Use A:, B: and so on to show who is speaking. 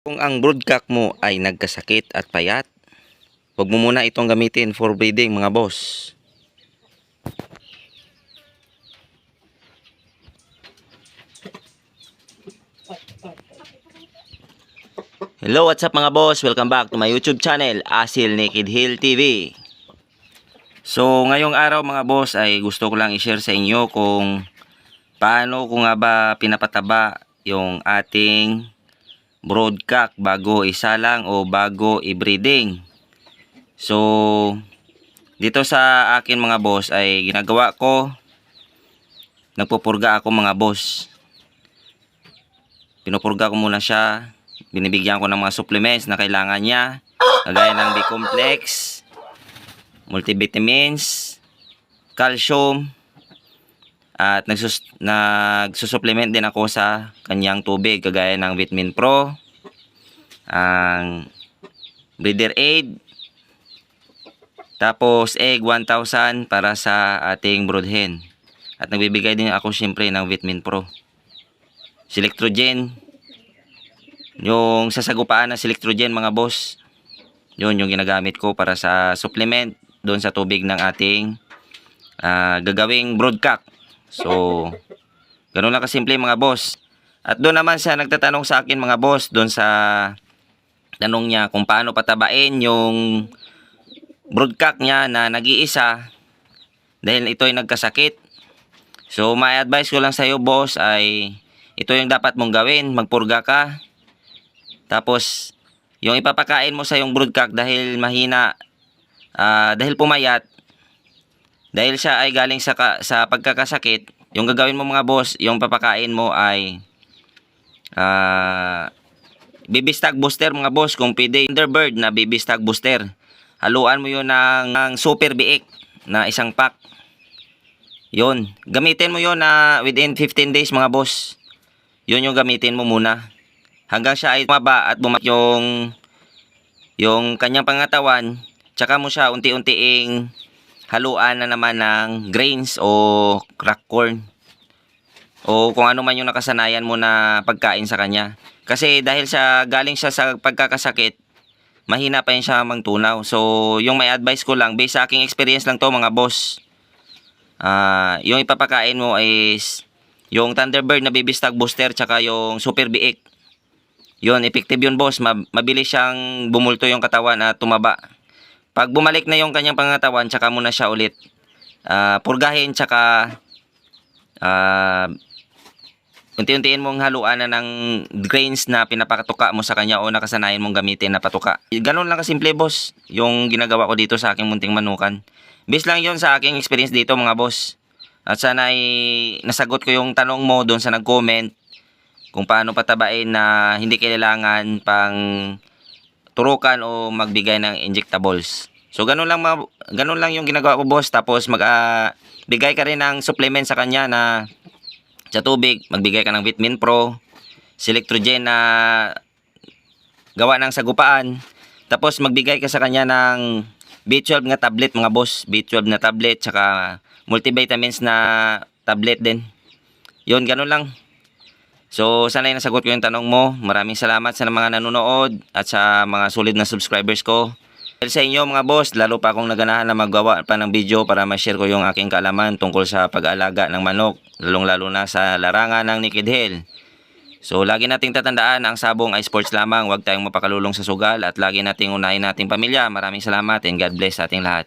A: Kung ang broodcock mo ay nagkasakit at payat, huwag mo muna itong gamitin for breeding mga boss. Hello, what's up mga boss? Welcome back to my YouTube channel, Asil Naked Hill TV. So ngayong araw mga boss ay gusto ko lang i-share sa inyo kung paano ko nga ba pinapataba yung ating broodcock bago isalang o bago i-breeding. So dito sa akin mga boss ay ginagawa ko, nagpupurga ako mga boss. Pinupurga ko muna siya, binibigyan ko ng mga supplements na kailangan niya, kagaya ng B-complex, multivitamins, calcium, at nagsusupplement din ako sa kanyang tubig kagaya ng Vitamin Pro, ang Breeder Aid, tapos Egg 1000 para sa ating brood hen. At nagbibigay din ako siyempre ng Vitamin Pro. Selectrogen, yung sasagupaan ng Selectrogen mga boss, yun yung ginagamit ko para sa supplement doon sa tubig ng ating gagawing broodcock. So ganun lang kasimple mga boss. At doon naman sa nagtatanong sa akin mga boss, doon sa tanong niya kung paano patabain yung broodcock niya na nag-iisa dahil ito ay nagkasakit. So may advice ko lang sa iyo boss ay ito yung dapat mong gawin, magpurga ka. Tapos yung ipapakain mo sa yung broodcock dahil mahina, dahil pumayat, dahil siya ay galing sa pagkakasakit, yung gagawin mo mga boss, yung papakain mo ay baby stag booster mga boss. Kung pwede, Thunderbird na baby stag booster. Haluan mo yun ng super biik na isang pack. Yun, gamitin mo yun na within 15 days mga boss. Yun yung gamitin mo muna hanggang siya ay bumaba at bumalik yung kanyang pangatawan. Tsaka mo siya unti-untiing haluan na naman ng grains o crack corn o kung ano man yung nakasanayan mo na pagkain sa kanya. Kasi dahil galing siya sa pagkakasakit, mahina pa yun siya mangtunaw. So yung may advice ko lang, based sa aking experience lang to mga boss, yung ipapakain mo is yung Thunderbird na baby stag booster tsaka yung super biik. Yun, effective yun boss. Mabilis siyang bumulto yung katawan at tumaba. Pag bumalik na yung kanyang pangatawan, tsaka muna siya ulit purgahin, tsaka unti-untiin mong haluan na ng grains na pinapakatuka mo sa kanya o nakasanayan mong gamitin na patuka. Ganun lang kasimple boss yung ginagawa ko dito sa aking munting manukan. Based lang yun sa aking experience dito mga boss. At sana ay nasagot ko yung tanong mo doon sa nag-comment kung paano patabain na hindi kailangan pang turukan o magbigay ng injectables. So ganun lang yung ginagawa ko boss. Tapos bigay ka rin ng supplement sa kanya na sa tubig, magbigay ka ng Vitamin Pro, Selectrogen na gawa ng sagupaan. Tapos magbigay ka sa kanya ng B12 nga tablet mga boss, B12 na tablet tsaka multivitamins na tablet din. Yun, ganun lang. So sana ay nasagot ko yung tanong mo. Maraming salamat sa mga nanonood at sa mga solid na subscribers ko. Dahil sa inyo mga boss, lalo pa akong naganahan na maggawa pa ng video para ma-share ko yung aking kaalaman tungkol sa pag-aalaga ng manok, lalong-lalo na sa larangan ng Naked Hill. So lagi nating tatandaan na ang sabong ay sports lamang, huwag tayong mapakalulong sa sugal at lagi nating unahin nating pamilya. Maraming salamat and God bless sa ating lahat.